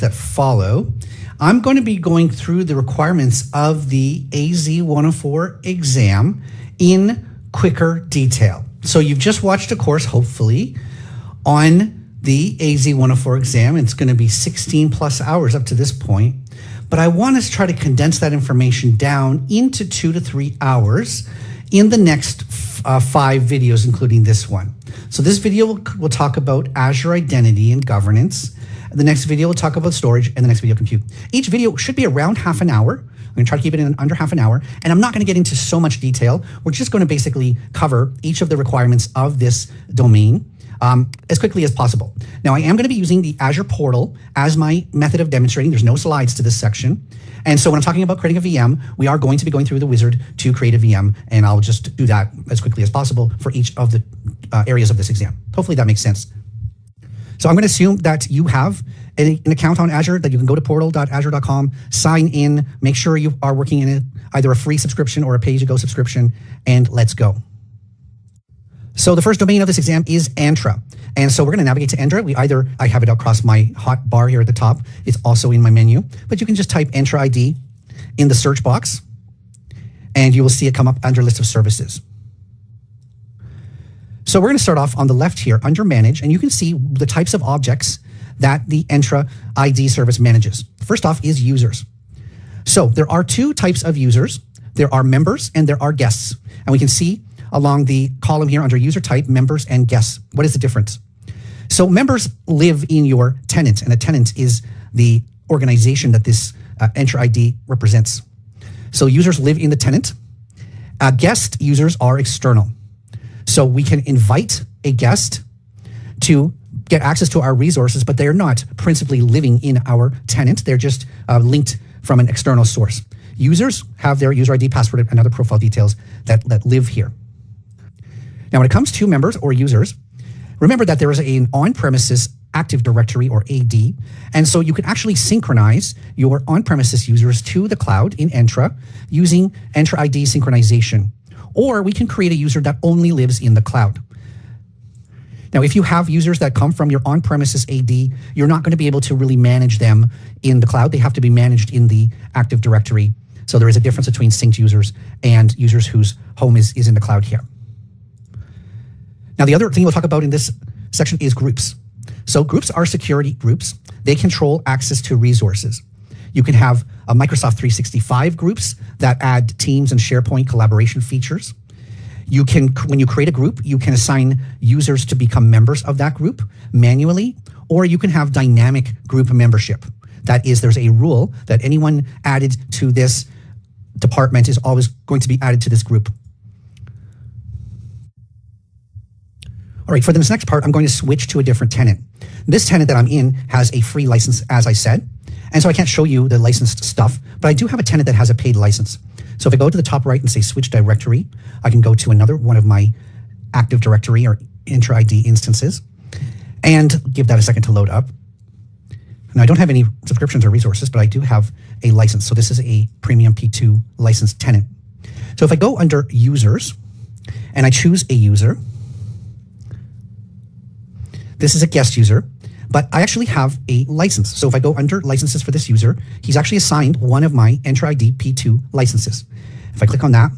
that follow, I'm going to be going through the requirements of the AZ-104 exam in quicker detail. So you've just watched a course, hopefully, on the AZ-104 exam. It's going to be 16 plus hours up to this point. But I want to try to condense that information down into 2 to 3 hours in the next 5 videos, including this one. So this video will talk about Azure Identity and Governance. The next video will talk about storage, and the next video compute. Each video should be around half an hour. I'm going to try to keep it in under half an hour, and I'm not going to get into so much detail. We're just going to basically cover each of the requirements of this domain as quickly as possible. Now, I am going to be using the Azure portal as my method of demonstrating. There's no slides to this section. And so when I'm talking about creating a VM, we are going to be going through the wizard to create a VM, and I'll just do that as quickly as possible for each of the areas of this exam. Hopefully that makes sense. So I'm going to assume that you have an account on Azure, that you can go to portal.azure.com, sign in, make sure you are working in either a free subscription or a pay-as-you-go subscription, and let's go. So the first domain of this exam is Entra. And so we're going to navigate to Entra. I have it across my hot bar here at the top. It's also in my menu, but you can just type Entra ID in the search box, and you will see it come up under list of services. So we're going to start off on the left here under Manage, and you can see the types of objects that the Entra ID service manages. First off is users. So there are 2 types of users. There are members and there are guests. And we can see along the column here under user type, members and guests. What is the difference? So members live in your tenant, and a tenant is the organization that this Entra ID represents. So users live in the tenant. Guest users are external. So we can invite a guest to get access to our resources, but they're not principally living in our tenant. They're just linked from an external source. Users have their user ID, password, and other profile details that live here. Now, when it comes to members or users, remember that there is an on-premises Active Directory or AD, and so you can actually synchronize your on-premises users to the cloud in Entra using Entra ID synchronization. Or we can create a user that only lives in the cloud. Now, if you have users that come from your on-premises AD, you're not going to be able to really manage them in the cloud. They have to be managed in the Active Directory. So there is a difference between synced users and users whose home is in the cloud here. Now, the other thing we'll talk about in this section is groups. So groups are security groups. They control access to resources. You can have a Microsoft 365 groups that add Teams and SharePoint collaboration features. You can, when you create a group, you can assign users to become members of that group manually, or you can have dynamic group membership. That is, there's a rule that anyone added to this department is always going to be added to this group. All right, for this next part, I'm going to switch to a different tenant. This tenant that I'm in has a free license, as I said, and so I can't show you the licensed stuff, but I do have a tenant that has a paid license. So if I go to the top right and say switch directory, I can go to another one of my Active Directory or Entra ID instances and give that a second to load up. Now, I don't have any subscriptions or resources, but I do have a license. So this is a Premium P2 licensed tenant. So if I go under users and I choose a user, this is a guest user, but I actually have a license. So if I go under licenses for this user, he's actually assigned one of my Entra ID P2 licenses. If I click on that,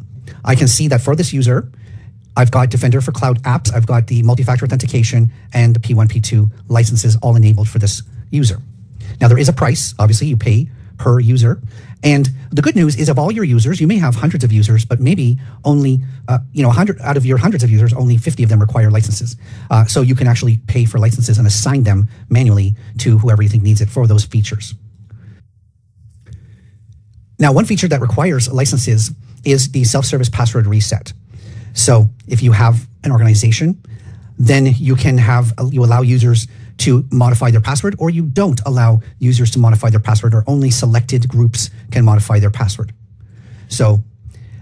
I can see that for this user, I've got Defender for Cloud Apps, I've got the multi-factor authentication and the P1, P2 licenses all enabled for this user. Now, there is a price. Obviously, you pay per user. And the good news is of all your users, you may have hundreds of users, but maybe only 100 out of your hundreds of users, only 50 of them require licenses. So you can actually pay for licenses and assign them manually to whoever you think needs it for those features. Now, one feature that requires licenses is the self-service password reset. So if you have an organization, then you allow users to modify their password, or you don't allow users to modify their password, or only selected groups can modify their password. So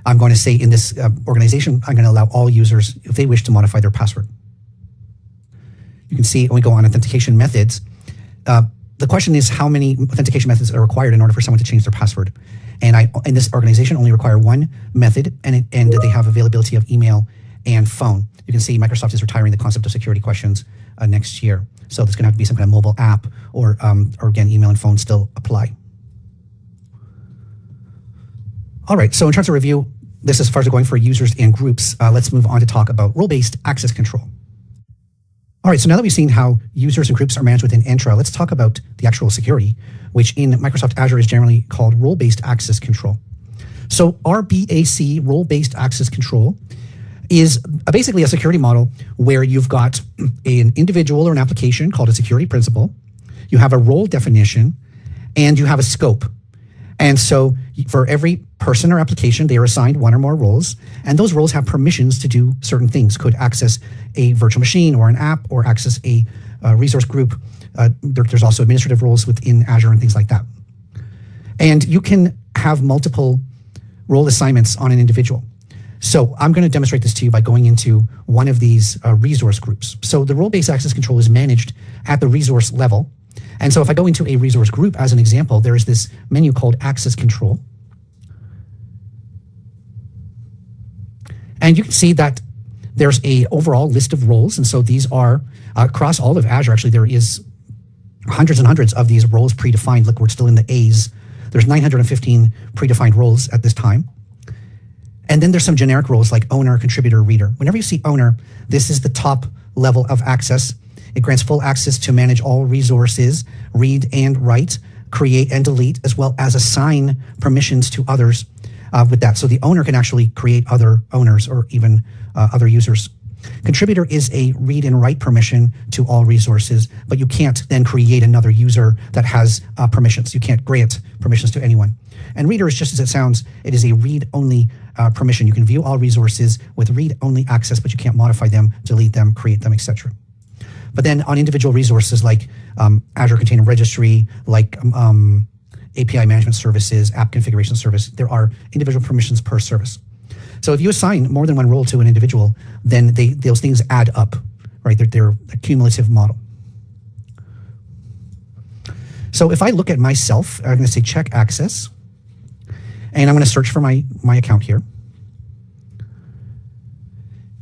I'm going to say in this organization, I'm going to allow all users, if they wish, to modify their password. You can see when we go on authentication methods, the question is how many authentication methods are required in order for someone to change their password. And I, in this organization, only require one method, and they have availability of email and phone. You can see Microsoft is retiring the concept of security questions next year. So there's going to have to be some kind of mobile app, or again, email and phone still apply. All right, so in terms of review, this is as far as going for users and groups. Let's move on to talk about role-based access control. All right, so now that we've seen how users and groups are managed within Entra, let's talk about the actual security, which in Microsoft Azure is generally called role-based access control. So RBAC, role-based access control, is basically a security model where you've got an individual or an application called a security principal, you have a role definition, and you have a scope. And so for every person or application, they are assigned one or more roles, and those roles have permissions to do certain things. Could access a virtual machine or an app, or access a resource group. There's also administrative roles within Azure and things like that. And you can have multiple role assignments on an individual. So I'm going to demonstrate this to you by going into one of these resource groups. So the role-based access control is managed at the resource level. And so if I go into a resource group as an example, there is this menu called access control. And you can see that there's a overall list of roles. And so these are across all of Azure. Actually, there is hundreds and hundreds of these roles predefined. Look, we're still in the A's. There's 915 predefined roles at this time. And then there's some generic roles like owner, contributor, reader. Whenever you see owner, this is the top level of access. It grants full access to manage all resources, read and write, create and delete, as well as assign permissions to others with that. So the owner can actually create other owners or even other users. Contributor is a read and write permission to all resources, but you can't then create another user that has permissions. You can't grant permissions to anyone. And reader is just as it sounds. It is a read-only permission. You can view all resources with read-only access, but you can't modify them, delete them, create them, etc. But then on individual resources like Azure Container Registry, like API management services, app configuration service, there are individual permissions per service. So if you assign more than one role to an individual, then those things add up, right? They're a cumulative model. So if I look at myself, I'm going to say check access, and I'm going to search for my account here.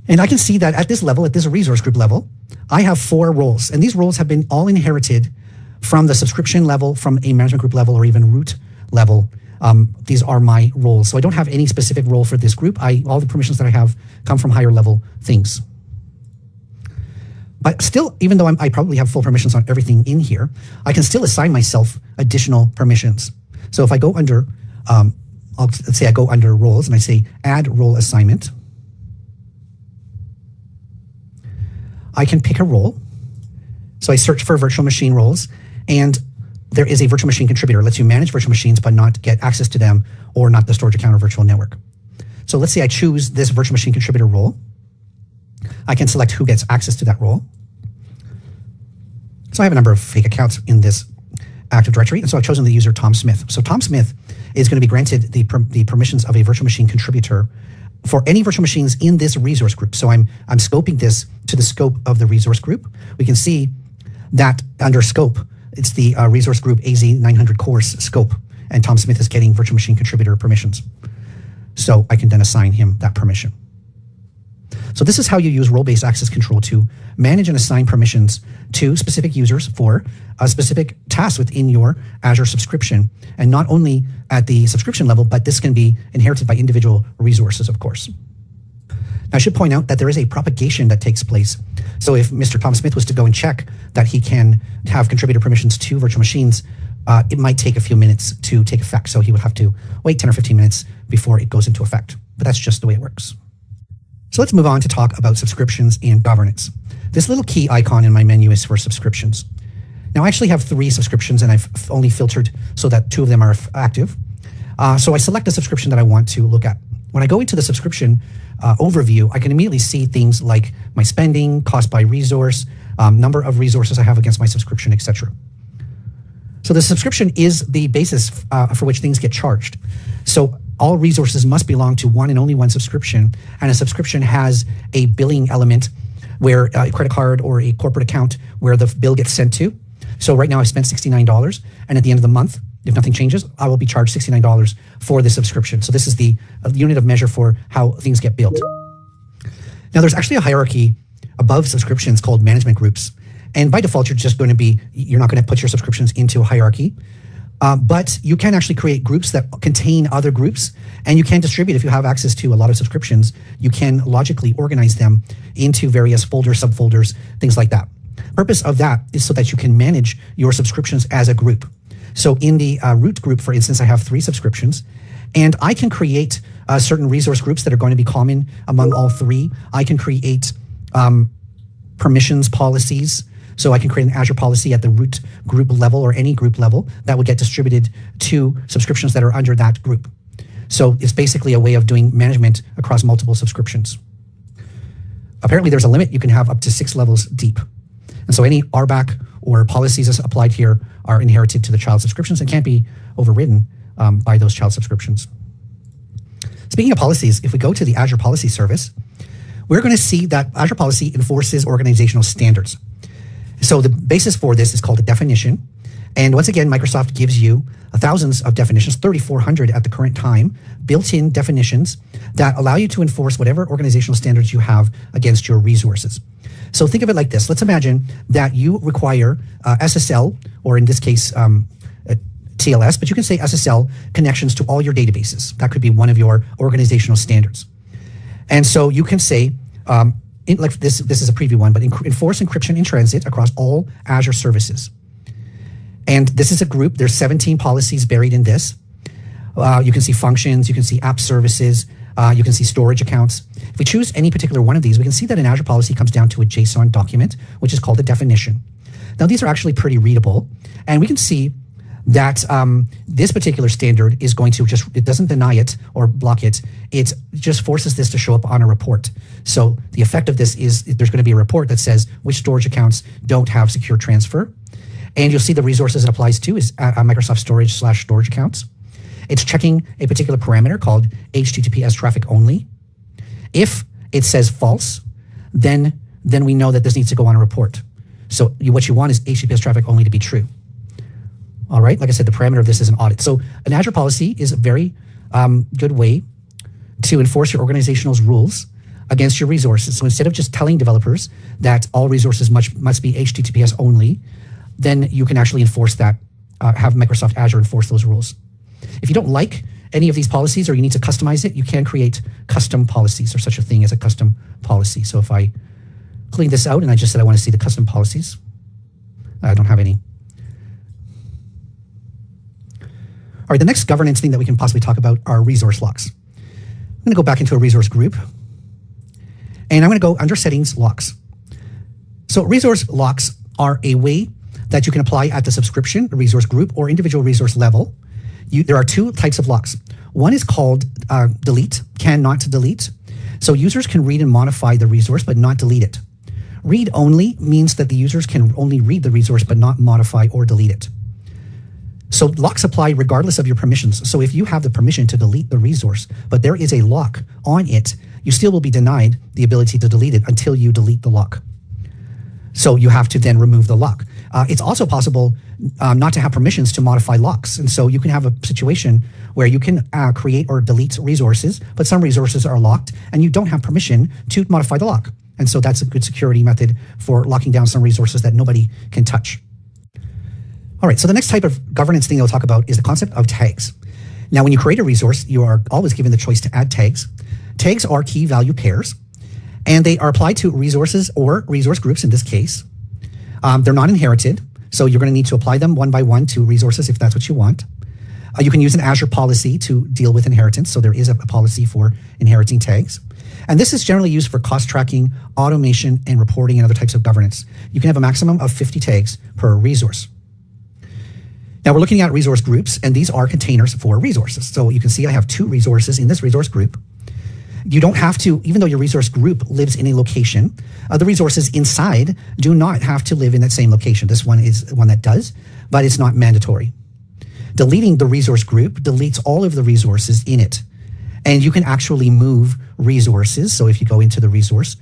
And I can see that at this level, at this resource group level, I have 4 roles, and these roles have been all inherited from the subscription level, from a management group level, or even root level. These are my roles. So I don't have any specific role for this group. All the permissions that I have come from higher level things. But still, even though I probably have full permissions on everything in here, I can still assign myself additional permissions. So if I go under, let's say I go under roles and I say add role assignment, I can pick a role. So I search for virtual machine roles, and there is a virtual machine contributor. It lets you manage virtual machines, but not get access to them or not the storage account or virtual network. So let's say I choose this virtual machine contributor role. I can select who gets access to that role. So I have a number of fake accounts in this Active Directory, and so I've chosen the user Tom Smith. So Tom Smith is going to be granted the permissions of a virtual machine contributor for any virtual machines in this resource group. So I'm scoping this to the scope of the resource group. We can see that under scope, it's the resource group AZ900 course scope, and Tom Smith is getting virtual machine contributor permissions. So I can then assign him that permission. So this is how you use role-based access control to manage and assign permissions to specific users for a specific task within your Azure subscription. And not only at the subscription level, but this can be inherited by individual resources, of course. Now, I should point out that there is a propagation that takes place. So if Mr. Tom Smith was to go and check that he can have contributor permissions to virtual machines, it might take a few minutes to take effect. So he would have to wait 10 or 15 minutes before it goes into effect. But that's just the way it works. So let's move on to talk about subscriptions and governance. This little key icon in my menu is for subscriptions. Now, I actually have 3 subscriptions, and I've only filtered so that 2 of them are active. So I select a subscription that I want to look at. When I go into the subscription overview, I can immediately see things like my spending, cost by resource, number of resources I have against my subscription, etc. So the subscription is the basis for which things get charged. So all resources must belong to one and only one subscription, and a subscription has a billing element where a credit card or a corporate account where the bill gets sent to. So right now I've spent $69, and at the end of the month, if nothing changes, I will be charged $69 for the subscription. So this is the unit of measure for how things get billed. Now there's actually a hierarchy above subscriptions called management groups. And by default, you're not going to put your subscriptions into a hierarchy. But you can actually create groups that contain other groups, and you can distribute. If you have access to a lot of subscriptions, you can logically organize them into various folders, subfolders, things like that. Purpose of that is so that you can manage your subscriptions as a group. So in the root group, for instance, I have 3 subscriptions, and I can create certain resource groups that are going to be common among all 3. I can create permissions policies. So I can create an Azure policy at the root group level or any group level that would get distributed to subscriptions that are under that group. So it's basically a way of doing management across multiple subscriptions. Apparently there's a limit. You can have up to 6 levels deep. And so any RBAC or policies applied here are inherited to the child subscriptions and can't be overridden by those child subscriptions. Speaking of policies, if we go to the Azure Policy Service, we're going to see that Azure Policy enforces organizational standards. So the basis for this is called a definition. And once again, Microsoft gives you thousands of definitions, 3,400 at the current time, built-in definitions that allow you to enforce whatever organizational standards you have against your resources. So think of it like this. Let's imagine that you require SSL, or in this case, TLS, but you can say SSL connections to all your databases. That could be one of your organizational standards. And so you can say, like this is a preview one, but enforce encryption in transit across all Azure services. And this is a group. There's 17 policies buried in this. You can see functions, you can see app services, you can see storage accounts. If we choose any particular one of these, we can see that an Azure policy comes down to a JSON document, which is called a definition. Now, these are actually pretty readable, and we can see that this particular standard is going to it doesn't deny it or block it. It just forces this to show up on a report. So the effect of this is there's going to be a report that says which storage accounts don't have secure transfer. And you'll see the resources it applies to is Microsoft storage/storage accounts. It's checking a particular parameter called HTTPS traffic only. If it says false, then we know that this needs to go on a report. So what you want is HTTPS traffic only to be true. All right, like I said, the parameter of this is an audit. So an Azure policy is a very good way to enforce your organizational rules against your resources. So instead of just telling developers that all resources must be HTTPS only, then you can actually enforce that, have Microsoft Azure enforce those rules. If you don't like any of these policies or you need to customize it, you can create custom policies, or such a thing as a custom policy. So if I clean this out and I just said I want to see the custom policies, I don't have any. All right, the next governance thing that we can possibly talk about are resource locks. I'm going to go back into a resource group, and I'm going to go under settings, locks. So resource locks are a way that you can apply at the subscription, resource group, or individual resource level. There are 2 types of locks. One is called delete, cannot delete. So users can read and modify the resource, but not delete it. Read only means that the users can only read the resource, but not modify or delete it. So locks apply regardless of your permissions. So if you have the permission to delete the resource, but there is a lock on it, you still will be denied the ability to delete it until you delete the lock. So you have to then remove the lock. It's also possible not to have permissions to modify locks. And so you can have a situation where you can create or delete resources, but some resources are locked and you don't have permission to modify the lock. And so that's a good security method for locking down some resources that nobody can touch. All right, so the next type of governance thing I'll talk about is the concept of tags. Now, when you create a resource, you are always given the choice to add tags. Tags are key value pairs, and they are applied to resources or resource groups in this case. They're not inherited, so you're going to need to apply them one by one to resources if that's what you want. You can use an Azure policy to deal with inheritance, so there is a policy for inheriting tags. And this is generally used for cost tracking, automation, and reporting and other types of governance. You can have a maximum of 50 tags per resource. Now we're looking at resource groups, and these are containers for resources. So you can see I have 2 resources in this resource group. You don't have to, even though your resource group lives in a location, the resources inside do not have to live in that same location. This one is one that does, but it's not mandatory. Deleting the resource group deletes all of the resources in it. And you can actually move resources. So if you go into the resource,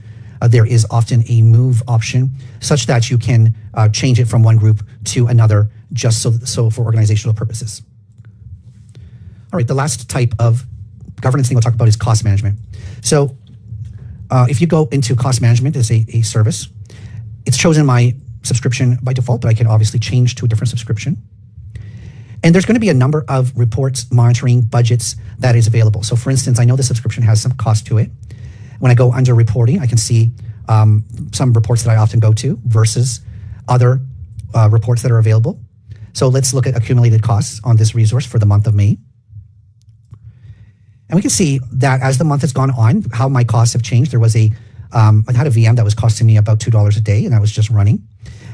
there is often a move option such that you can change it from one group to another, just so for organizational purposes. All right, the last type of governance thing we'll talk about is cost management. So if you go into cost management as a service, it's chosen my subscription by default, but I can obviously change to a different subscription. And there's going to be a number of reports, monitoring, budgets that is available. So for instance, I know the subscription has some cost to it. When I go under reporting, I can see some reports that I often go to versus other reports that are available. So let's look at accumulated costs on this resource for the month of May. And we can see that as the month has gone on, how my costs have changed. There was I had a VM that was costing me about $2 a day, and that was just running.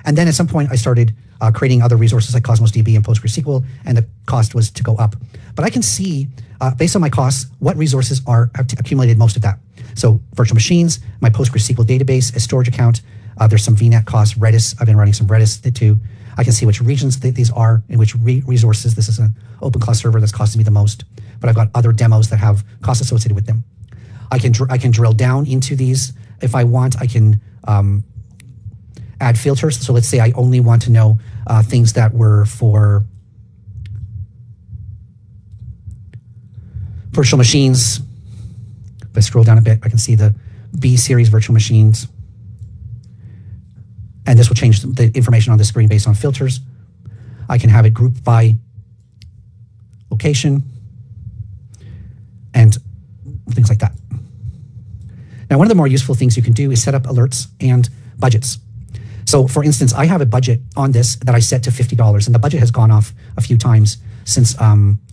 And then at some point, I started creating other resources like Cosmos DB and PostgreSQL, and the cost was to go up. But I can see, based on my costs, what resources have accumulated most of that. So virtual machines, my PostgreSQL database, a storage account, there's some VNet costs, Redis. I've been running some Redis too. I can see which regions these are and which resources. This is an open cloud server that's costing me the most, but I've got other demos that have costs associated with them. I can drill down into these. If I want, I can add filters. So let's say I only want to know things that were for virtual machines. If I scroll down a bit, I can see the B series virtual machines. And this will change the information on the screen based on filters. I can have it grouped by location and things like that. Now, one of the more useful things you can do is set up alerts and budgets. So for instance, I have a budget on this that I set to $50, and the budget has gone off a few times since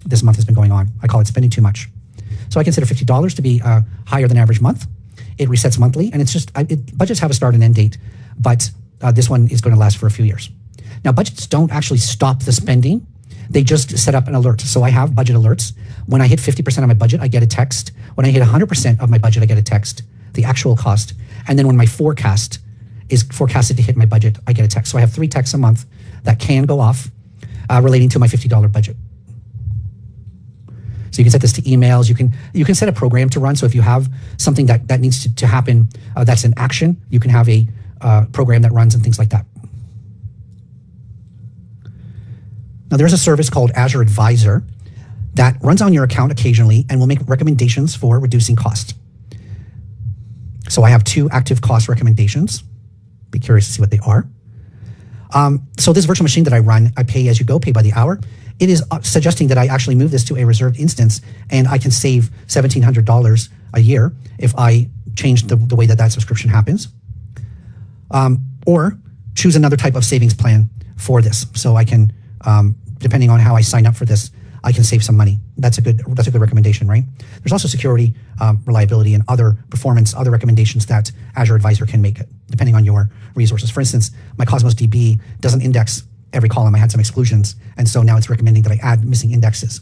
this month has been going on. I call it spending too much. So I consider $50 to be a higher than average month. It resets monthly, and it's just, budgets have a start and end date, but this one is going to last for a few years. Now, budgets don't actually stop the spending. They just set up an alert. So I have budget alerts. When I hit 50% of my budget, I get a text. When I hit 100% of my budget, I get a text, the actual cost. And then when my forecast is forecasted to hit my budget, I get a text. So I have 3 texts a month that can go off relating to my $50 budget. So you can set this to emails. You can set a program to run. So if you have something that needs to happen, that's an action, you can have a program that runs and things like that. Now there's a service called Azure Advisor that runs on your account occasionally and will make recommendations for reducing cost. So I have 2 active cost recommendations. Be curious to see what they are. So this virtual machine that I run, I pay as you go, pay by the hour. It is suggesting that I actually move this to a reserved instance, and I can save $1,700 a year if I change the way that subscription happens. Or choose another type of savings plan for this. So I can, depending on how I sign up for this, I can save some money. That's a good recommendation, right? There's also security, reliability, and other performance, other recommendations that Azure Advisor can make depending on your resources. For instance, my Cosmos DB doesn't index every column. I had some exclusions, and so now it's recommending that I add missing indexes.